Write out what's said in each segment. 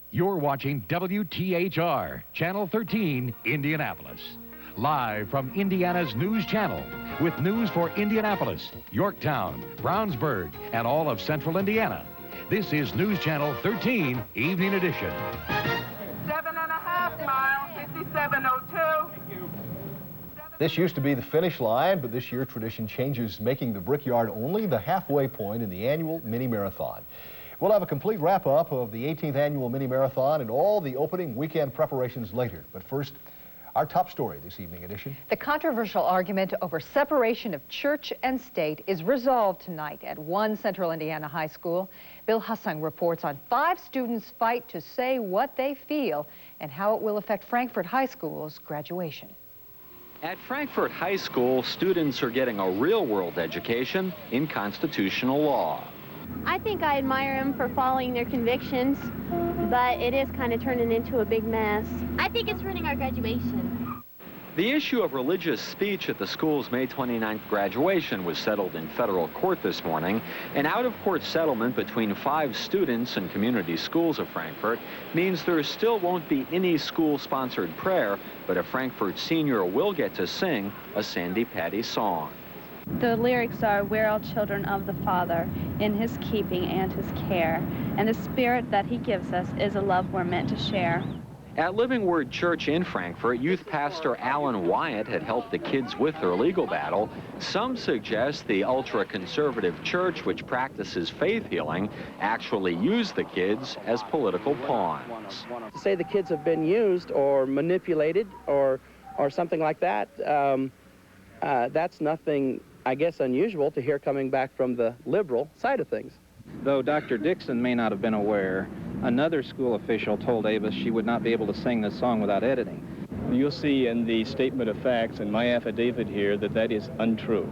You're watching WTHR, Channel 13, Indianapolis. Live from Indiana's News Channel, with news for Indianapolis, Yorktown, Brownsburg, and all of central Indiana. This is News Channel 13, Evening Edition. 7.5 miles, 5702. This used to be the finish line, but this year tradition changes, making the Brickyard only the halfway point in the annual mini marathon. We'll have a complete wrap-up of the 18th annual mini marathon and all the opening weekend preparations later. But first, our top story this evening edition. The controversial argument over separation of church and state is resolved tonight at one Central Indiana high school. Bill Hussung reports on 5 students' fight to say what they feel and how it will affect Frankfort High School's graduation. At Frankfort High School, students are getting a real-world education in constitutional law. I think I admire them for following their convictions, but it is kind of turning into a big mess. I think it's ruining our graduation. The issue of religious speech at the school's May 29th graduation was settled in federal court this morning. An out-of-court settlement between 5 students and community schools of Frankfort means there still won't be any school-sponsored prayer, but a Frankfort senior will get to sing a Sandy Patty song. The lyrics are, "We're all children of the Father, in his keeping and his care, and the spirit that he gives us is a love we're meant to share." At Living Word Church in Frankfort, youth pastor Alan Wyatt had helped the kids with their legal battle. Some suggest the ultra-conservative church, which practices faith healing, actually used the kids as political pawns. To say the kids have been used or manipulated or something like that, that's nothing, I guess, unusual to hear coming back from the liberal side of things. Though Dr. Dixon may not have been aware, another school official told Avis she would not be able to sing this song without editing. You'll see in the statement of facts in my affidavit here that that is untrue.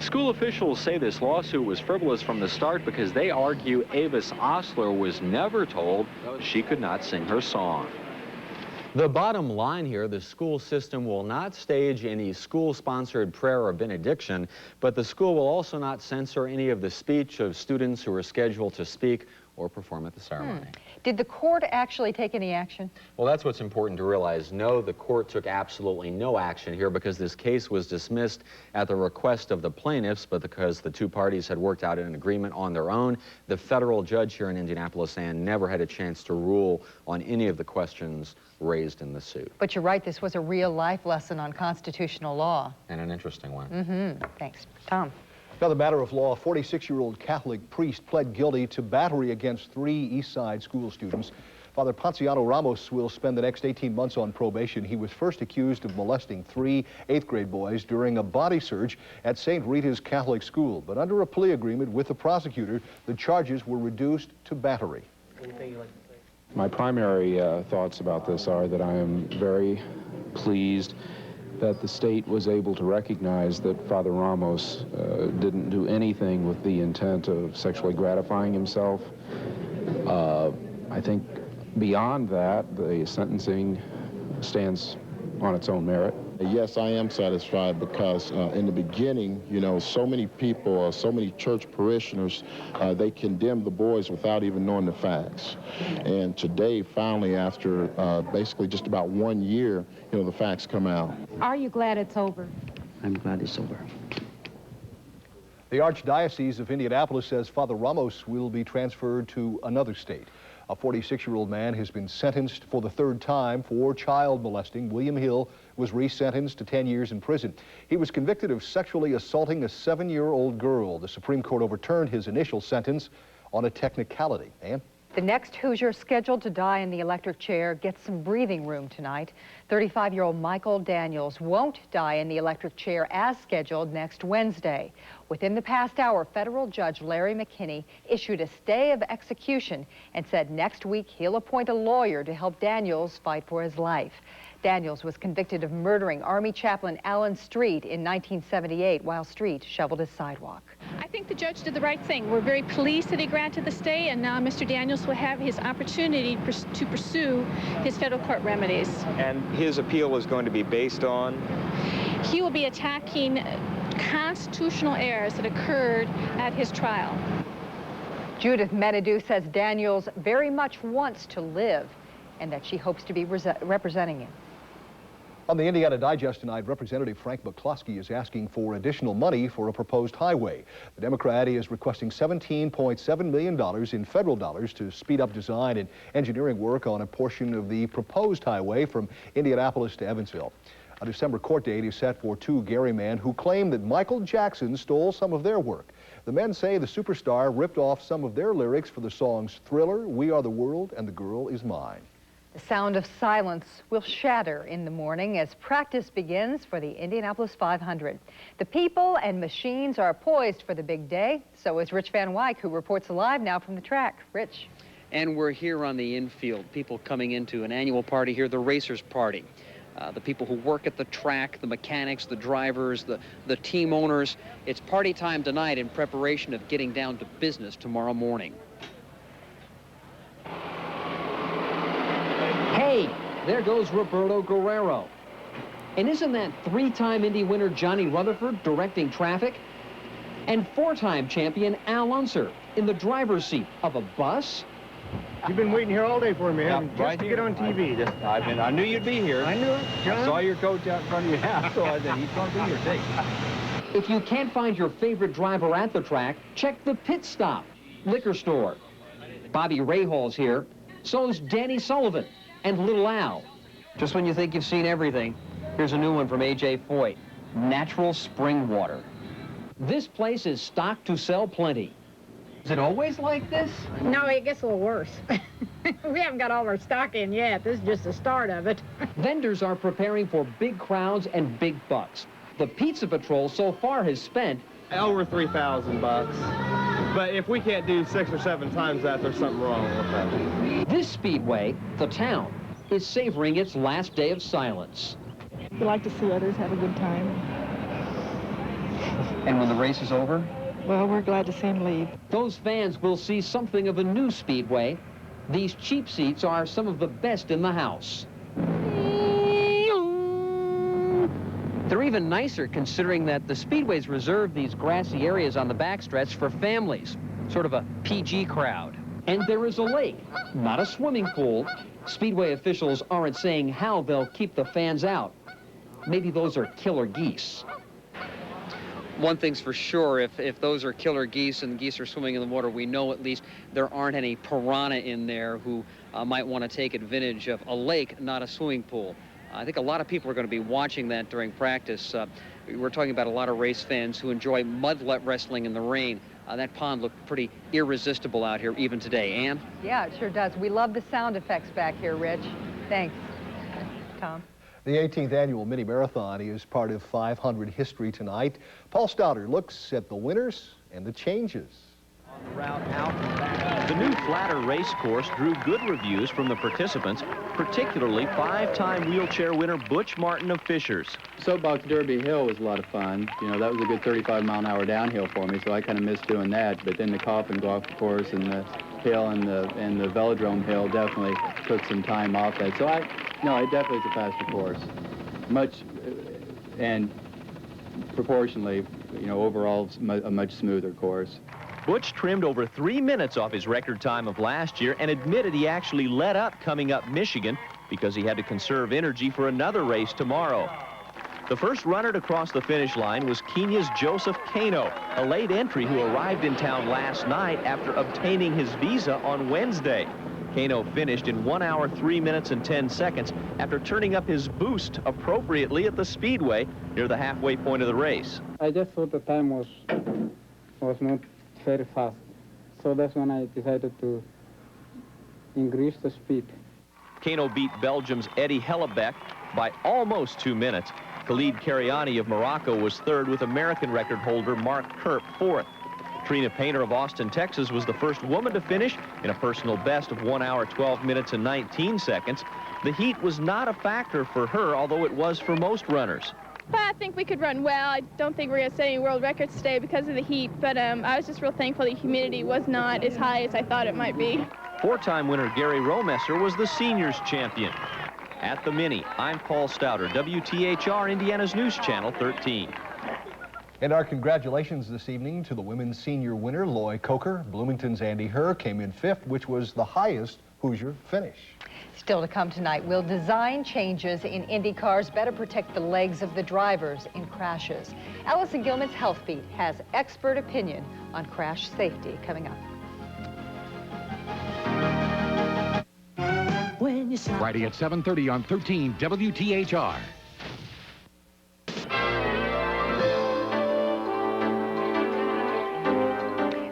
School officials say this lawsuit was frivolous from the start because they argue Avis Osler was never told she could not sing her song. The bottom line here, the school system will not stage any school-sponsored prayer or benediction, but the school will also not censor any of the speech of students who are scheduled to speak or perform at the ceremony. Did the court actually take any action? Well, that's what's important to realize. No, the court took absolutely no action here because this case was dismissed at the request of the plaintiffs, but because the 2 parties had worked out an agreement on their own. The federal judge here in Indianapolis and never had a chance to rule on any of the questions raised in the suit. But you're right, this was a real-life lesson on constitutional law. And an interesting one. Thanks. Tom. Another matter of law, a 46-year-old Catholic priest pled guilty to battery against 3 East Side school students. Father Ponciano Ramos will spend the next 18 months on probation. He was first accused of molesting 3 8th-grade boys during a body search at St. Rita's Catholic School. But under a plea agreement with the prosecutor, the charges were reduced to battery. Anything you'd like to say? My primary thoughts about this are that I am very pleased that the state was able to recognize that Father Ramos didn't do anything with the intent of sexually gratifying himself. I think beyond that, the sentencing stands on its own merit. Yes, I am satisfied because in the beginning, you know, so many people, so many church parishioners, they condemned the boys without even knowing the facts. And today, finally, after basically just about 1 year, you know, the facts come out. Are you glad it's over? I'm glad it's over. The Archdiocese of Indianapolis says Father Ramos will be transferred to another state. A 46-year-old man has been sentenced for the 3rd time for child molesting. William Hill was resentenced to 10 years in prison. He was convicted of sexually assaulting a 7-year-old girl. The Supreme Court overturned his initial sentence on a technicality. Ann? The next Hoosier scheduled to die in the electric chair gets some breathing room tonight. 35-year-old Michael Daniels won't die in the electric chair as scheduled next Wednesday. Within the past hour, federal judge Larry McKinney issued a stay of execution and said next week he'll appoint a lawyer to help Daniels fight for his life. Daniels was convicted of murdering Army chaplain Alan Street in 1978 while Street shoveled his sidewalk. I think the judge did the right thing. We're very pleased that he granted the stay, and now Mr. Daniels will have his opportunity to pursue his federal court remedies. And his appeal is going to be based on? He will be attacking constitutional errors that occurred at his trial. Judith Menadue says Daniels very much wants to live and that she hopes to be representing him. On the Indiana Digest tonight, Representative Frank McCloskey is asking for additional money for a proposed highway. The Democrat is requesting $17.7 million in federal dollars to speed up design and engineering work on a portion of the proposed highway from Indianapolis to Evansville. A December court date is set for two Gary men who claim that Michael Jackson stole some of their work. The men say the superstar ripped off some of their lyrics for the songs Thriller, We Are the World, and The Girl Is Mine. The sound of silence will shatter in the morning as practice begins for the Indianapolis 500. The people and machines are poised for the big day. So is Rich Van Wyk, who reports live now from the track. Rich. And we're here on the infield. People coming into an annual party here, the Racers Party. The people who work at the track, the mechanics, the drivers, the team owners. It's party time tonight in preparation of getting down to business tomorrow morning. Hey, there goes Roberto Guerrero. And isn't that three-time Indy winner Johnny Rutherford directing traffic? And four-time champion Al Unser in the driver's seat of a bus? You've been waiting here all day for me, haven't you? Right Just to get on TV. I knew you'd be here. I knew it, John. I saw your coach out in front of your house, so I said, he's going to be here, too. If you can't find your favorite driver at the track, check the pit stop, liquor store. Bobby Rahall's here, so's Danny Sullivan and Little Al. Just when you think you've seen everything, here's a new one from A.J. Foyt, natural spring water. This place is stocked to sell plenty. Is it always like this? No, it gets a little worse. We haven't got all our stock in yet. This is just the start of it. Vendors are preparing for big crowds and big bucks. The Pizza Patrol so far has spent over $3,000. But if we can't do 6 or 7 times that, there's something wrong with that. This speedway, the town, is savoring its last day of silence. We like to see others have a good time. And when the race is over? Well, we're glad to see him leave. Those fans will see something of a new speedway. These cheap seats are some of the best in the house. They're even nicer considering that the speedways reserve these grassy areas on the backstretch for families, sort of a PG crowd. And there is a lake, not a swimming pool. Speedway officials aren't saying how they'll keep the fans out. Maybe those are killer geese. One thing's for sure, if those are killer geese and the geese are swimming in the water, we know at least there aren't any piranha in there who might want to take advantage of a lake, not a swimming pool. I think a lot of people are going to be watching that during practice. We're talking about a lot of race fans who enjoy mudlet wrestling in the rain. That pond looked pretty irresistible out here even today. Ann? Yeah, it sure does. We love the sound effects back here, Rich. Thanks. Tom? The 18th annual mini marathon is part of 500 history tonight. Paul Stouter looks at the winners and the changes. On the route out and back. The new flatter race course drew good reviews from the participants, particularly 5-time wheelchair winner Butch Martin of Fishers. Soapbox Derby Hill was a lot of fun. You know, that was a good 35-mile-an-hour downhill for me, so I kind of missed doing that. But then the Coffin Golf course and the hill and the Velodrome Hill definitely took some time off that. So it definitely is a faster course. And proportionally, you know, overall a much smoother course. Butch trimmed over 3 minutes off his record time of last year and admitted he actually let up coming up Michigan because he had to conserve energy for another race tomorrow. The first runner to cross the finish line was Kenya's Joseph Kano, a late entry who arrived in town last night after obtaining his visa on Wednesday. Kano finished in 1 hour, 3 minutes, and 10 seconds after turning up his boost appropriately at the speedway near the halfway point of the race. I just thought the time was not very fast, so that's when I decided to increase the speed. Kano beat Belgium's Eddie Hellebeck by almost 2 minutes. Khalid Kariani of Morocco was third, with American record holder Mark Kerp fourth. Trina Painter of Austin, Texas was the first woman to finish in a personal best of 1 hour, 12 minutes, and 19 seconds. The heat was not a factor for her, although it was for most runners. I think we could run well. I don't think we're going to set any world records today because of the heat, but I was just real thankful the humidity was not as high as I thought it might be. 4-time winner Gary Romesser was the seniors champion. At the Mini, I'm Paul Stouter, WTHR, Indiana's News Channel 13. And our congratulations this evening to the women's senior winner, Loy Coker. Bloomington's Andy Herr came in 5th, which was the highest Hoosier finish. Still to come tonight, will design changes in Indy cars better protect the legs of the drivers in crashes? Allison Gilman's Health Beat has expert opinion on crash safety coming up. Friday at 7:30 on 13 WTHR.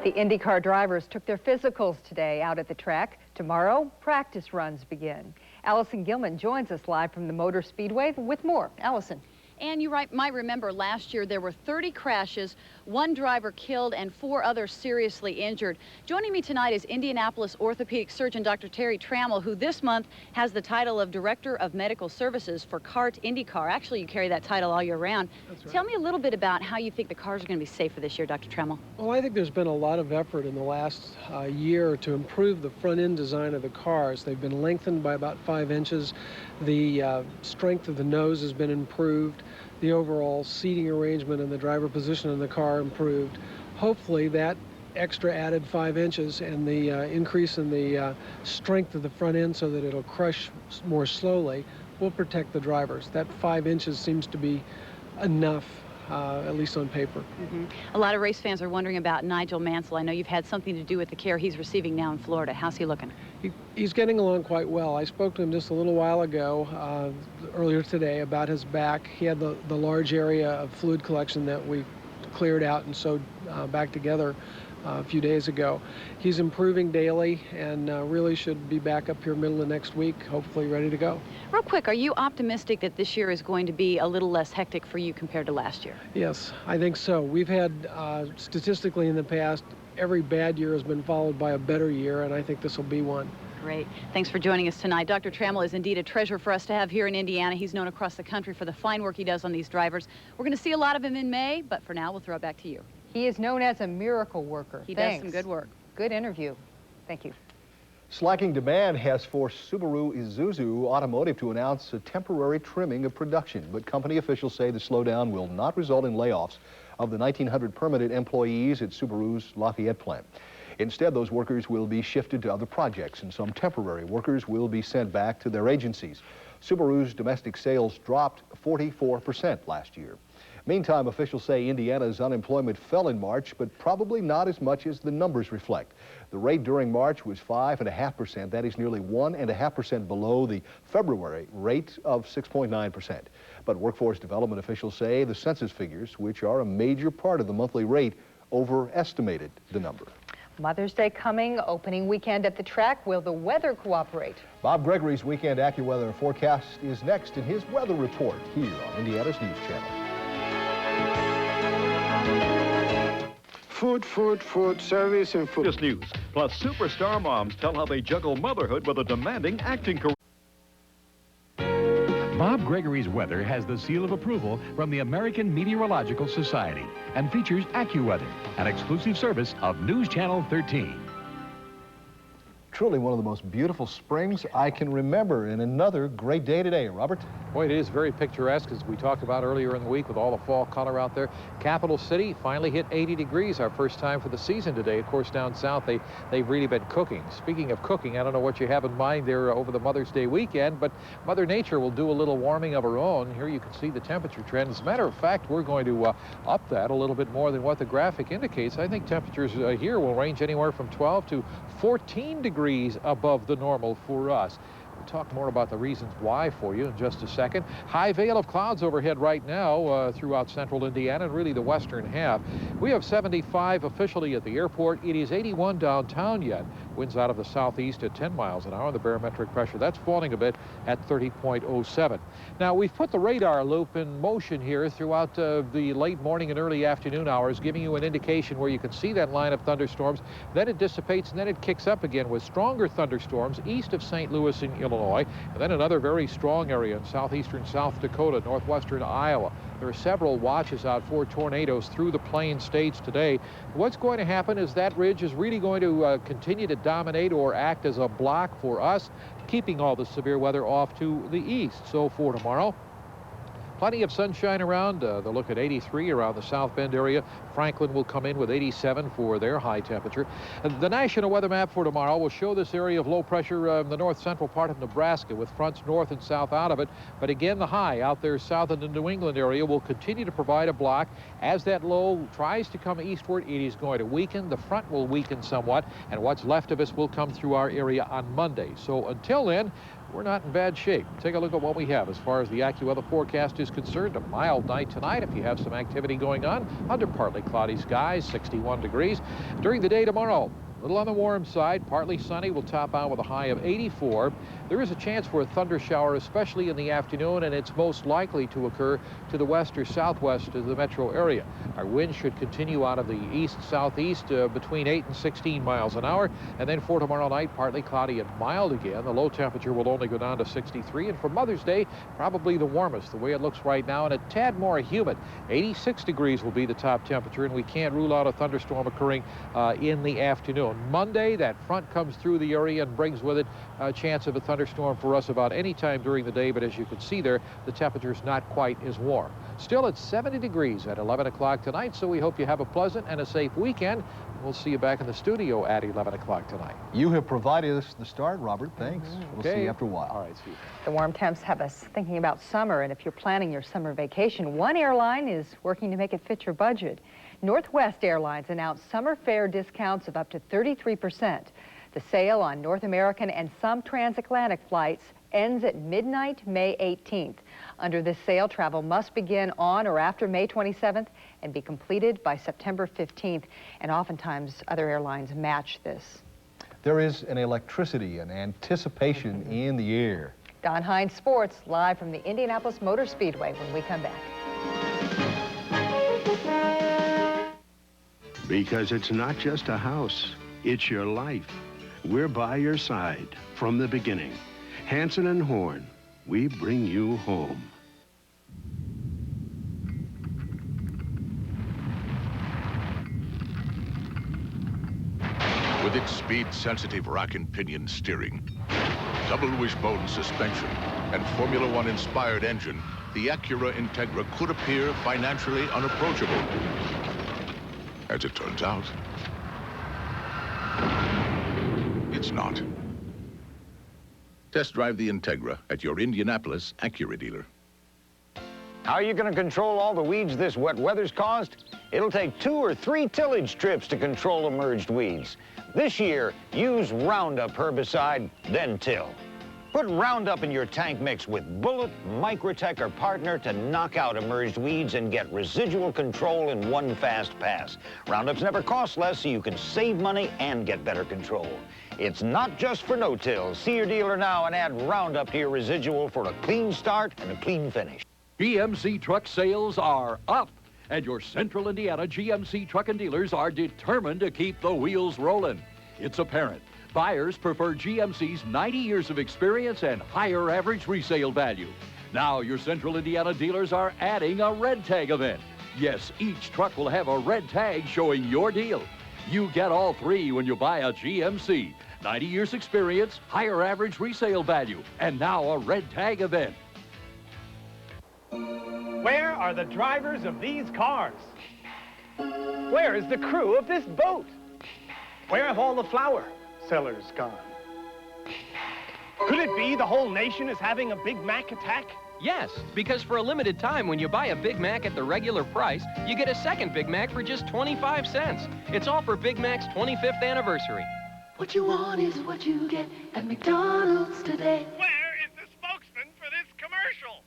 The IndyCar drivers took their physicals today out at the track. Tomorrow, practice runs begin. Allison Gilman joins us live from the Motor Speedway with more. Allison. And you might remember last year there were 30 crashes, 1 driver killed and 4 others seriously injured. Joining me tonight is Indianapolis orthopedic surgeon Dr. Terry Trammell, who this month has the title of Director of Medical Services for CART IndyCar. Actually, you carry that title all year round. That's right. Tell me a little bit about how you think the cars are going to be safer this year, Dr. Trammell. Well, I think there's been a lot of effort in the last year to improve the front end design of the cars. They've been lengthened by about 5 inches. The strength of the nose has been improved. The overall seating arrangement and the driver position in the car improved. Hopefully that extra added 5 inches and the increase in the strength of the front end so that it'll crush more slowly will protect the drivers. That 5 inches seems to be enough, at least on paper. A lot of race fans are wondering about Nigel Mansell. I know you've had something to do with the care he's receiving now in Florida. How's he looking? He's getting along quite well. I spoke to him just a little while ago, earlier today, about his back. He had the large area of fluid collection that we cleared out and sewed back together a few days ago. He's improving daily and really should be back up here middle of next week, hopefully ready to go. Real quick, are you optimistic that this year is going to be a little less hectic for you compared to last year? Yes, I think so. We've had, statistically in the past, every bad year has been followed by a better year, and I think this will be one. Great. Thanks for joining us tonight. Dr. Trammell is indeed a treasure for us to have here in Indiana. He's known across the country for the fine work he does on these drivers. We're going to see a lot of him in May, but for now, we'll throw it back to you. He is known as a miracle worker. He does some good work. Good interview. Thank you. Slacking demand has forced Subaru Isuzu Automotive to announce a temporary trimming of production, but company officials say the slowdown will not result in layoffs of the 1,900 permanent employees at Subaru's Lafayette plant. Instead, those workers will be shifted to other projects, and some temporary workers will be sent back to their agencies. Subaru's domestic sales dropped 44% last year. Meantime, officials say Indiana's unemployment fell in March, but probably not as much as the numbers reflect. The rate during March was 5.5%. That is nearly 1.5% below the February rate of 6.9%. But workforce development officials say the census figures, which are a major part of the monthly rate, overestimated the number. Mother's Day coming, opening weekend at the track. Will the weather cooperate? Bob Gregory's weekend Accuweather Forecast is next in his weather report here on Indiana's News Channel. Food, service, and food. This news. Plus, superstar moms tell how they juggle motherhood with a demanding acting career. Bob Gregory's weather has the seal of approval from the American Meteorological Society and features Accuweather, an exclusive service of News Channel 13. Truly one of the most beautiful springs I can remember, and another great day today. Robert? Boy, it is very picturesque, as we talked about earlier in the week with all the fall color out there. Capital City finally hit 80 degrees, our first time for the season today. Of course, down south, they've really been cooking. Speaking of cooking, I don't know what you have in mind there over the Mother's Day weekend, but Mother Nature will do a little warming of her own. Here you can see the temperature trend. As a matter of fact, we're going to up that a little bit more than what the graphic indicates. I think temperatures here will range anywhere from 12 to 14 degrees above the normal for us. We'll talk more about the reasons why for you in just a second. High veil of clouds overhead right now throughout central Indiana and really the western half. We have 75 officially at the airport. It is 81 downtown yet. Winds out of the southeast at 10 miles an hour. The barometric pressure, that's falling a bit at 30.07. Now, we've put the radar loop in motion here throughout the late morning and early afternoon hours, giving you an indication where you can see that line of thunderstorms. Then it dissipates and then it kicks up again with stronger thunderstorms east of St. Louis in Illinois, and then another very strong area in southeastern South Dakota, northwestern Iowa. There are several watches out for tornadoes through the Plain States today. What's going to happen is that ridge is really going to continue to dominate or act as a block for us, keeping all the severe weather off to the east. So for tomorrow, Plenty of sunshine around. They'll look at 83 around the South Bend area. Franklin will come in with 87 for their high temperature. The national weather map for tomorrow will show this area of low pressure in the north central part of Nebraska with fronts north and south out of it. But again, the high out there south in the New England area will continue to provide a block. As that low tries to come eastward, it is going to weaken. The front will weaken somewhat, and what's left of us will come through our area on Monday. So until then, we're not in bad shape. Take a look at what we have as far as the Accuweather forecast is concerned. A mild night tonight if you have some activity going on. Under partly cloudy skies, 61 degrees. During the day tomorrow, a little on the warm side, partly sunny. Will top out with a high of 84. There is a chance for a thunder shower, especially in the afternoon, and it's most likely to occur to the west or southwest of the metro area. Our winds should continue out of the east-southeast between 8 and 16 miles an hour. And then for tomorrow night, partly cloudy and mild again. The low temperature will only go down to 63. And for Mother's Day, probably the warmest, the way it looks right now, and a tad more humid. 86 degrees will be the top temperature, and we can't rule out a thunderstorm occurring in the afternoon. Monday, that front comes through the area and brings with it a chance of a thunderstorm for us about any time during the day, but as you can see there, the temperature is not quite as warm. Still at 70 degrees at 11 o'clock tonight, so we hope you have a pleasant and a safe weekend. We'll see you back in the studio at 11 o'clock tonight. You have provided us the start, Robert. Thanks. We'll see you after a while. All right, see you. The warm temps have us thinking about summer, and if you're planning your summer vacation, one airline is working to make it fit your budget. Northwest Airlines announced summer fare discounts of up to 33%. The sale on North American and some transatlantic flights ends at midnight, May 18th. Under this sale, travel must begin on or after May 27th and be completed by September 15th. And oftentimes, other airlines match this. There is an electricity and anticipation in the air. Don Hines Sports, live from the Indianapolis Motor Speedway when we come back. Because it's not just a house, it's your life. We're by your side from the beginning. Hansen and Horn, we bring you home. With its speed-sensitive rack and pinion steering, double wishbone suspension, and Formula One-inspired engine, the Acura Integra could appear financially unapproachable. As it turns out, it's not. Test drive the Integra at your Indianapolis Acura dealer. How are you going to control all the weeds this wet weather's caused? It'll take 2 or 3 tillage trips to control emerged weeds. This year, use Roundup herbicide, then till. Put Roundup in your tank mix with Bullet, Microtech, or Partner to knock out emerged weeds and get residual control in one fast pass. Roundup's never cost less, so you can save money and get better control. It's not just for no-till. See your dealer now and add Roundup to your residual for a clean start and a clean finish. GMC truck sales are up, and your Central Indiana GMC truck and dealers are determined to keep the wheels rolling. It's apparent. Buyers prefer GMC's 90 years of experience and higher average resale value. Now your Central Indiana dealers are adding a red tag event. Yes, each truck will have a red tag showing your deal. You get all 3 when you buy a GMC. 90 years experience, higher average resale value, and now a red tag event. Where are the drivers of these cars? Where is the crew of this boat? Where have all the flour sellers gone? Could it be the whole nation is having a Big Mac attack? Yes, because for a limited time, when you buy a Big Mac at the regular price, you get a second Big Mac for just 25 cents. It's all for Big Mac's 25th anniversary. What you want is what you get at McDonald's today. Where is the spokesman for this commercial?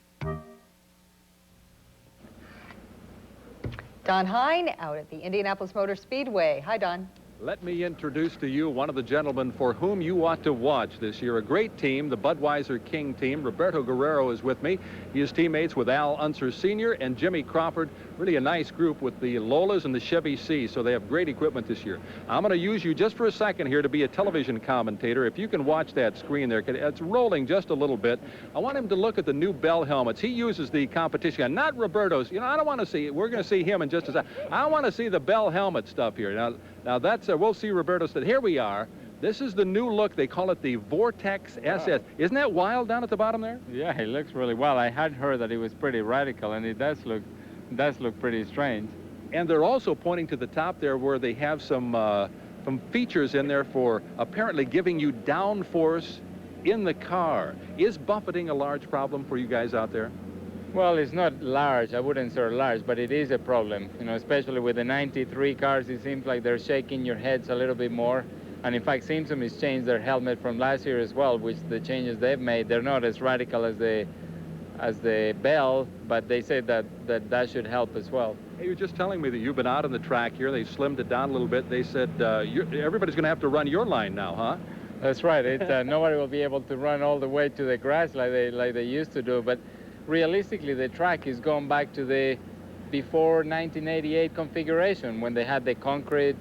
Don Hine out at the Indianapolis Motor Speedway. Hi, Don. Let me introduce to you one of the gentlemen for whom you ought to watch this year. A great team, the Budweiser King team. Roberto Guerrero is with me. He is teammates with Al Unser Sr. and Jimmy Crawford. Really a nice group with the Lolas and the Chevy C, so they have great equipment this year. I'm going to use you just for a second here to be a television commentator. If you can watch that screen there, it's rolling just a little bit. I want him to look at the new Bell helmets. He uses the competition, not Roberto's. You know, I don't want to see it. We're going to see him in just a second. I want to see the Bell helmet stuff here. Now that's, we'll see Roberto said, here we are. This is the new look. They call it the Vortex SS. Isn't that wild down at the bottom there? Yeah, it looks really wild. I had heard that it was pretty radical, and it does look pretty strange. And they're also pointing to the top there where they have some features in there for apparently giving you downforce in the car. Is buffeting a large problem for you guys out there? Well, it's not large. I wouldn't say large, but it is a problem. You know, especially with the 93 cars, it seems like they're shaking your heads a little bit more. And in fact, Simpson has changed their helmet from last year as well, which the changes they've made, they're not as radical as the Bell, but they say that should help as well. Hey, you're just telling me that you've been out on the track here. They slimmed it down a little bit. They said everybody's going to have to run your line now, huh? That's right. Nobody will be able to run all the way to the grass like they used to do. But realistically, the track is going back to the before 1988 configuration when they had the concrete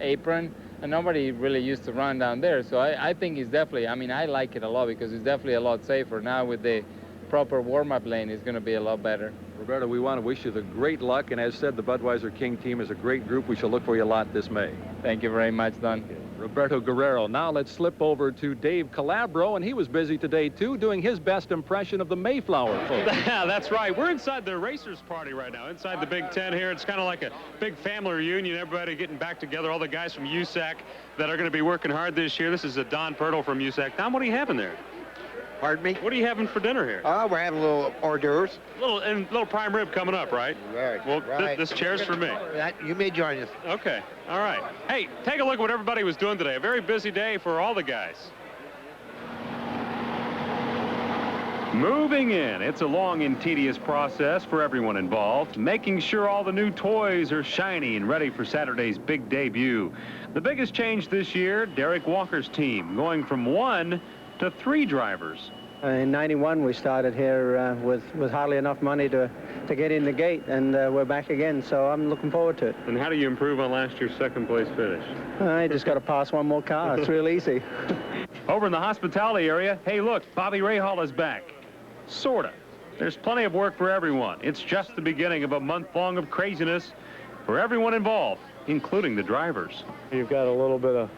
apron, and nobody really used to run down there. So I think it's definitely, I mean, I like it a lot because it's definitely a lot safer. Now with the proper warm-up lane, it's going to be a lot better. Roberto, we want to wish you the great luck, and as said, the Budweiser King team is a great group. We shall look for you a lot this May. Thank you very much, Don. Roberto Guerrero. Now let's slip over to Dave Calabro, and he was busy today, too, doing his best impression of the Mayflower folks. Yeah, that's right. We're inside the Racers Party right now, inside the Big Ten here. It's kind of like a big family reunion, everybody getting back together, all the guys from USAC that are going to be working hard this year. This is Don Pirtle from USAC. Don, what are you having there? Pardon me? What are you having for dinner here? We're having a little hors d'oeuvres. Little prime rib coming up, right? Right. Well, right. This chair's for me. You may join us. Okay. All right. Hey, take a look at what everybody was doing today. A very busy day for all the guys. Moving in. It's a long and tedious process for everyone involved, making sure all the new toys are shiny and ready for Saturday's big debut. The biggest change this year, Derek Walker's team, going from 1 to 3 drivers. In '91, we started here with hardly enough money to get in the gate, and we're back again, so I'm looking forward to it. And how do you improve on last year's second-place finish? I just got to pass one more car. It's real easy. Over in the hospitality area, hey, look, Bobby Rahal is back. Sorta. There's plenty of work for everyone. It's just the beginning of a month-long of craziness for everyone involved, including the drivers. You've got a little bit of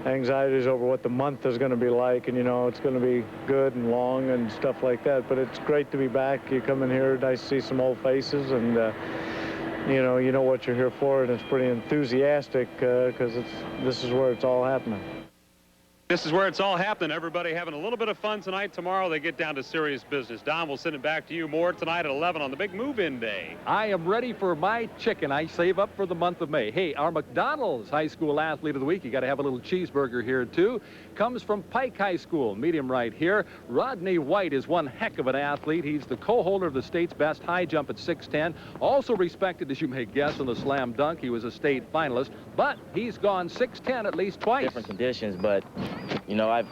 anxieties over what the month is going to be like, and you know it's going to be good and long and stuff like that, but it's great to be back. You come in here, nice to see some old faces, and you know what you're here for, and it's pretty enthusiastic because this is where it's all happening. This is where it's all happening. Everybody having a little bit of fun tonight. Tomorrow they get down to serious business. Don, we'll send it back to you. More tonight at 11 on the big move-in day. I am ready for my chicken. I save up for the month of May. Hey, our McDonald's High School Athlete of the Week, you got to have a little cheeseburger here, too, comes from Pike High School. Meet him right here. Rodney White is one heck of an athlete. He's the co-holder of the state's best high jump at 6'10". Also respected, as you may guess, on the slam dunk. He was a state finalist, but he's gone 6'10" at least twice. Different conditions, but you know, I've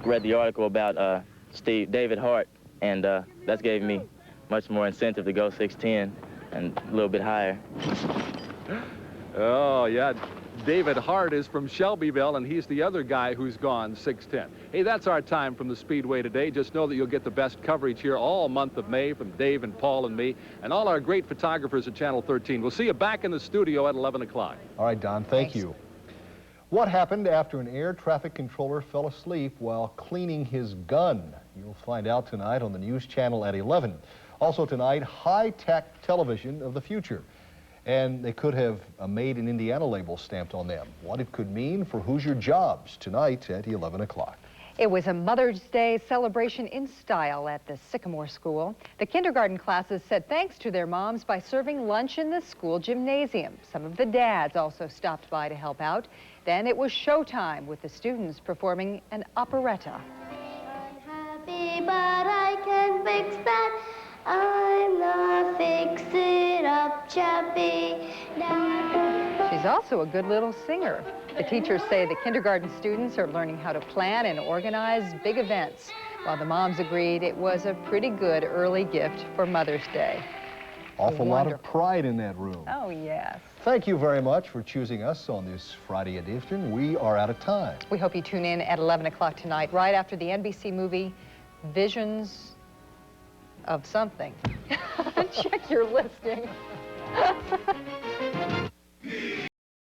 read the article about David Hart, and that's gave me much more incentive to go 6'10" and a little bit higher. Oh, yeah. David Hart is from Shelbyville, and he's the other guy who's gone 6'10". Hey, that's our time from the Speedway today. Just know that you'll get the best coverage here all month of May from Dave and Paul and me and all our great photographers at Channel 13. We'll see you back in the studio at 11 o'clock. All right, Don, thank you. What happened after an air traffic controller fell asleep while cleaning his gun? You'll find out tonight on the News Channel at 11. Also tonight, high-tech television of the future. And they could have a Made in Indiana label stamped on them. What it could mean for Hoosier jobs tonight at 11 o'clock. It was a Mother's Day celebration in style at the Sycamore School. The kindergarten classes said thanks to their moms by serving lunch in the school gymnasium. Some of the dads also stopped by to help out. Then it was showtime with the students performing an operetta. Happy, but I can fix that. I'm the fix-it-up chappy. She's also a good little singer. The teachers say the kindergarten students are learning how to plan and organize big events, while the moms agreed it was a pretty good early gift for Mother's Day. Awful lot of pride in that room. Oh, yes. Thank you very much for choosing us on this Friday edition. We are out of time. We hope you tune in at 11 o'clock tonight, right after the NBC movie Visions of Something. Check your listing.